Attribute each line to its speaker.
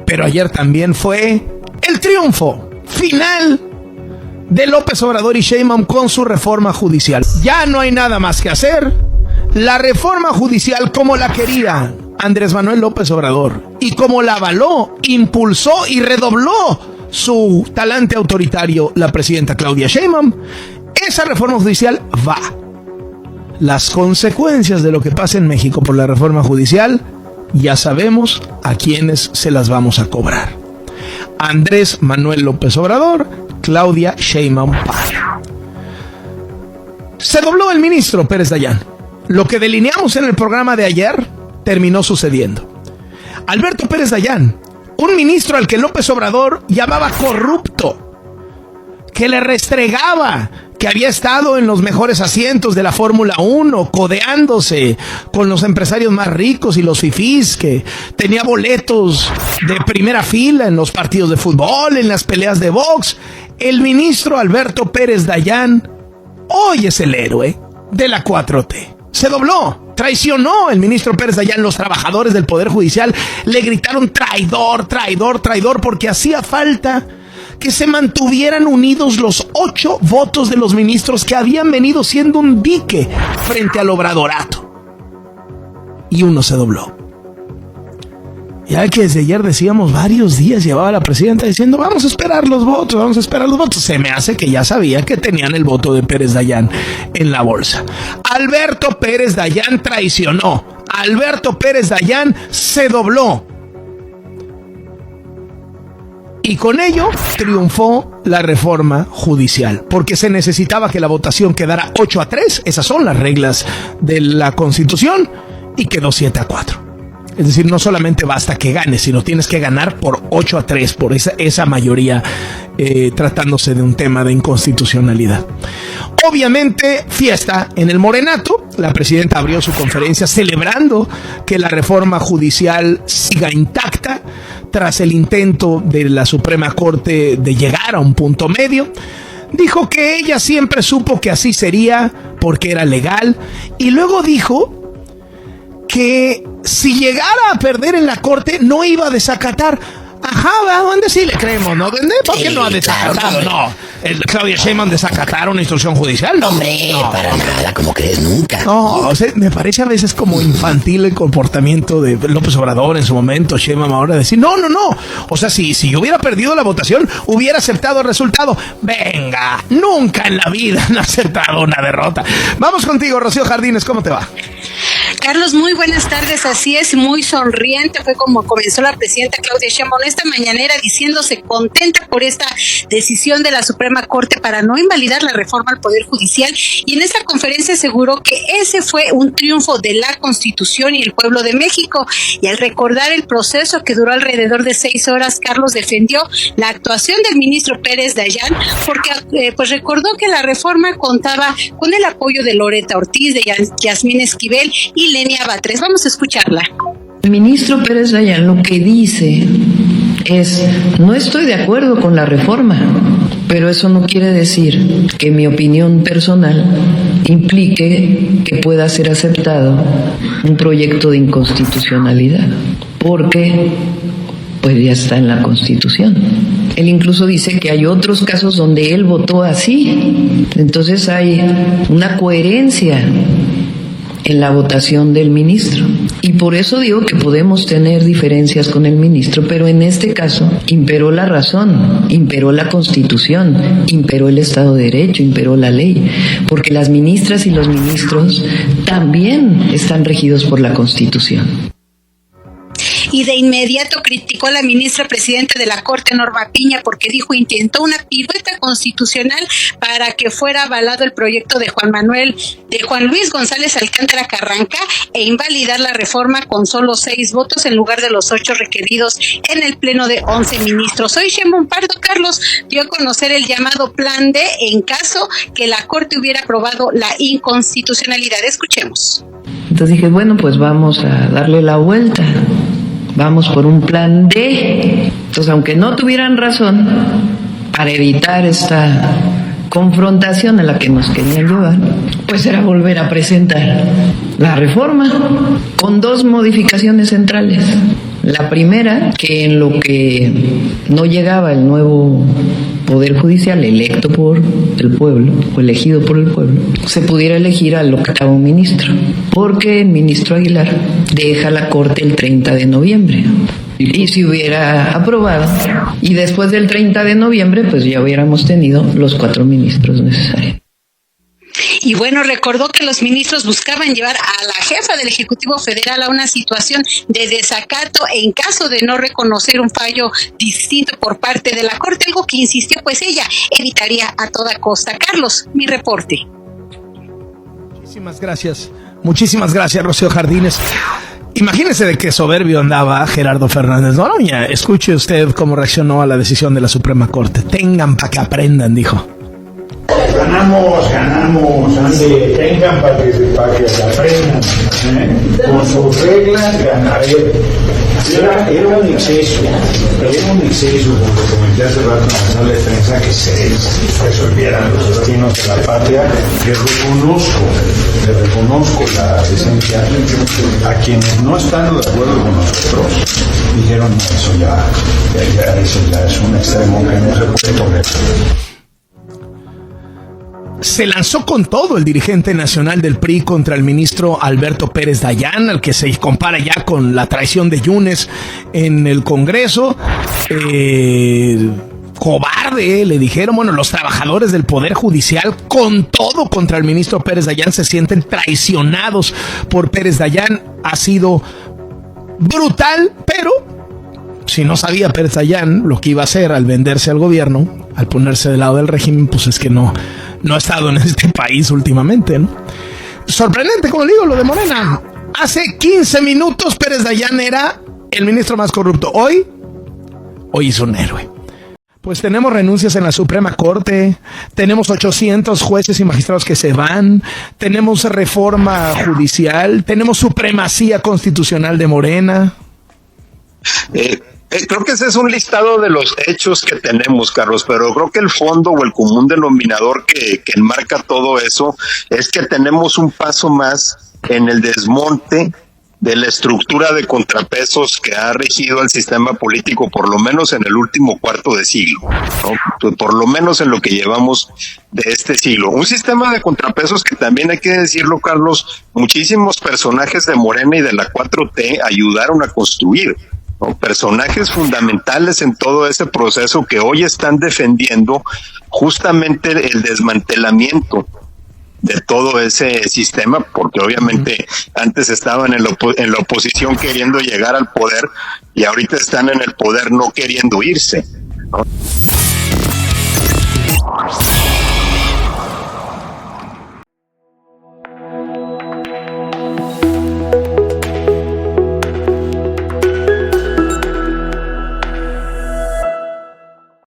Speaker 1: Pero ayer también fue el triunfo final de López Obrador y Sheinbaum con su reforma judicial. Ya no hay nada más que hacer. La reforma judicial como la quería Andrés Manuel López Obrador y como la avaló, impulsó y redobló su talante autoritario la presidenta Claudia Sheinbaum, esa reforma judicial va. Las consecuencias de lo que pasa en México por la reforma judicial, ya sabemos a quiénes se las vamos a cobrar. Andrés Manuel López Obrador, Claudia Sheinbaum Pardo. Se dobló el ministro Pérez Dayán. Lo que delineamos en el programa de ayer terminó sucediendo. Alberto Pérez Dayán, un ministro al que López Obrador llamaba corrupto, que le restregaba que había estado en los mejores asientos de la Fórmula 1, codeándose con los empresarios más ricos y los fifís, que tenía boletos de primera fila en los partidos de fútbol, en las peleas de box. El ministro Alberto Pérez Dayán hoy es el héroe de la 4T. Se dobló, traicionó el ministro Pérez Dayán. Los trabajadores del Poder Judicial le gritaron traidor, traidor, traidor, porque hacía falta que se mantuvieran unidos los 8 votos de los ministros que habían venido siendo un dique frente al obradorato. Y uno se dobló. Ya que desde ayer decíamos, varios días llevaba la presidenta diciendo, vamos a esperar los votos, vamos a esperar los votos. Se me hace que ya sabía que tenían el voto de Pérez Dayán en la bolsa. Alberto Pérez Dayán traicionó. Alberto Pérez Dayán se dobló. Y con ello triunfó la reforma judicial, porque se necesitaba que la votación quedara 8-3, esas son las reglas de la Constitución, y quedó 7-4. Es decir, no solamente basta que ganes, sino tienes que ganar por 8-3, por esa mayoría, tratándose de un tema de inconstitucionalidad. Obviamente, fiesta en el Morenato. La presidenta abrió su conferencia celebrando que la reforma judicial siga intacta tras el intento de la Suprema Corte de llegar a un punto medio. Dijo que ella siempre supo que así sería porque era legal, y luego dijo que si llegara a perder en la corte no iba a desacatar. Ajá, ¿a dónde sí le creemos? ¿No? ¿Por qué no ha desacatado? No. Claudia Sheinbaum desacatar una instrucción judicial.
Speaker 2: Hombre, no, para nada, como crees, nunca.
Speaker 1: No, o sea, me parece a veces como infantil el comportamiento de López Obrador en su momento, Sheinbaum ahora decir, no. O sea, si yo hubiera perdido la votación, hubiera aceptado el resultado. Venga, nunca en la vida han aceptado una derrota. Vamos contigo, Rocío Jardines, ¿cómo te va?
Speaker 3: Carlos, muy buenas tardes. Así es, muy sonriente fue como comenzó la presidenta Claudia Sheinbaum esta mañanera, diciéndose contenta por esta decisión de la Suprema Corte para no invalidar la reforma al Poder Judicial, y en esta conferencia aseguró que ese fue un triunfo de la Constitución y el pueblo de México. Y al recordar el proceso que duró alrededor de 6 horas, Carlos defendió la actuación del ministro Pérez Dayán, porque pues recordó que la reforma contaba con el apoyo de Loreta Ortiz, de Yasmín Esquivel y Lenia Batres. Vamos a escucharla.
Speaker 4: El ministro Pérez Dayán lo que dice es, no estoy de acuerdo con la reforma, pero eso no quiere decir que mi opinión personal implique que pueda ser aceptado un proyecto de inconstitucionalidad, porque pues ya está en la Constitución. Él incluso dice que hay otros casos donde él votó así. Entonces hay una coherencia en la votación del ministro. Y por eso digo que podemos tener diferencias con el ministro, pero en este caso imperó la razón, imperó la Constitución, imperó el Estado de Derecho, imperó la ley, porque las ministras y los ministros también están regidos por la Constitución.
Speaker 3: Y de inmediato criticó a la ministra presidenta de la Corte, Norma Piña, porque dijo intentó una pirueta constitucional para que fuera avalado el proyecto de Juan Luis González Alcántara Carranca e invalidar la reforma con solo 6 votos en lugar de los 8 requeridos en el pleno de 11 ministros. Hoy Sheinbaum Pardo, Carlos, dio a conocer el llamado Plan D en caso que la Corte hubiera aprobado la inconstitucionalidad. Escuchemos.
Speaker 4: Entonces dije, bueno, pues vamos a darle la vuelta. Vamos por un plan D. Entonces, aunque no tuvieran razón, para evitar esta confrontación a la que nos querían llevar, pues era volver a presentar la reforma con 2 modificaciones centrales. La primera, que en lo que no llegaba el nuevo Poder Judicial electo por el pueblo, o elegido por el pueblo, se pudiera elegir al 8º ministro, porque el ministro Aguilar deja la Corte el 30 de noviembre. Y si hubiera aprobado, y después del 30 de noviembre, pues ya hubiéramos tenido los 4 ministros necesarios.
Speaker 3: Y bueno, recordó que los ministros buscaban llevar a la jefa del Ejecutivo Federal a una situación de desacato en caso de no reconocer un fallo distinto por parte de la Corte, algo que insistió pues ella evitaría a toda costa. Carlos, mi reporte.
Speaker 1: Muchísimas gracias, Rocío Jardines. Imagínese de qué soberbio andaba Gerardo Fernández Noroña. Escuche usted cómo reaccionó a la decisión de la Suprema Corte. Tengan para que aprendan, dijo.
Speaker 5: Ganamos, ande, tengan para que aprendan, con sus reglas ganaré. Era un exceso, como comenté hace rato en la sala de prensa, que se resolvieran los destinos de la patria. Le reconozco la decencia a quienes no están de acuerdo con nosotros. Dijeron, eso ya es un extremo que no se puede tolerar.
Speaker 1: Se lanzó con todo el dirigente nacional del PRI contra el ministro Alberto Pérez Dayán, al que se compara ya con la traición de Yunes en el Congreso. Cobarde, le dijeron. Bueno, los trabajadores del Poder Judicial, con todo contra el ministro Pérez Dayán, se sienten traicionados por Pérez Dayán. Ha sido brutal, pero si no sabía Pérez Dayán lo que iba a hacer al venderse al gobierno, al ponerse del lado del régimen, pues es que no ha estado en este país últimamente, ¿no? Sorprendente, como le digo, lo de Morena. Hace 15 minutos Pérez Dayán era el ministro más corrupto. Hoy es un héroe. Pues tenemos renuncias en la Suprema Corte, tenemos 800 jueces y magistrados que se van, tenemos reforma judicial, tenemos supremacía constitucional de Morena.
Speaker 6: Creo que ese es un listado de los hechos que tenemos, Carlos, pero creo que el fondo o el común denominador que enmarca todo eso es que tenemos un paso más en el desmonte de la estructura de contrapesos que ha regido el sistema político, por lo menos en el último cuarto de siglo, ¿no? Por lo menos en lo que llevamos de este siglo. Un sistema de contrapesos que también hay que decirlo, Carlos, muchísimos personajes de Morena y de la 4T ayudaron a construir, ¿no? Personajes fundamentales en todo ese proceso que hoy están defendiendo justamente el desmantelamiento de todo ese sistema, porque obviamente antes estaban en la oposición queriendo llegar al poder y ahorita están en el poder no queriendo irse, ¿no?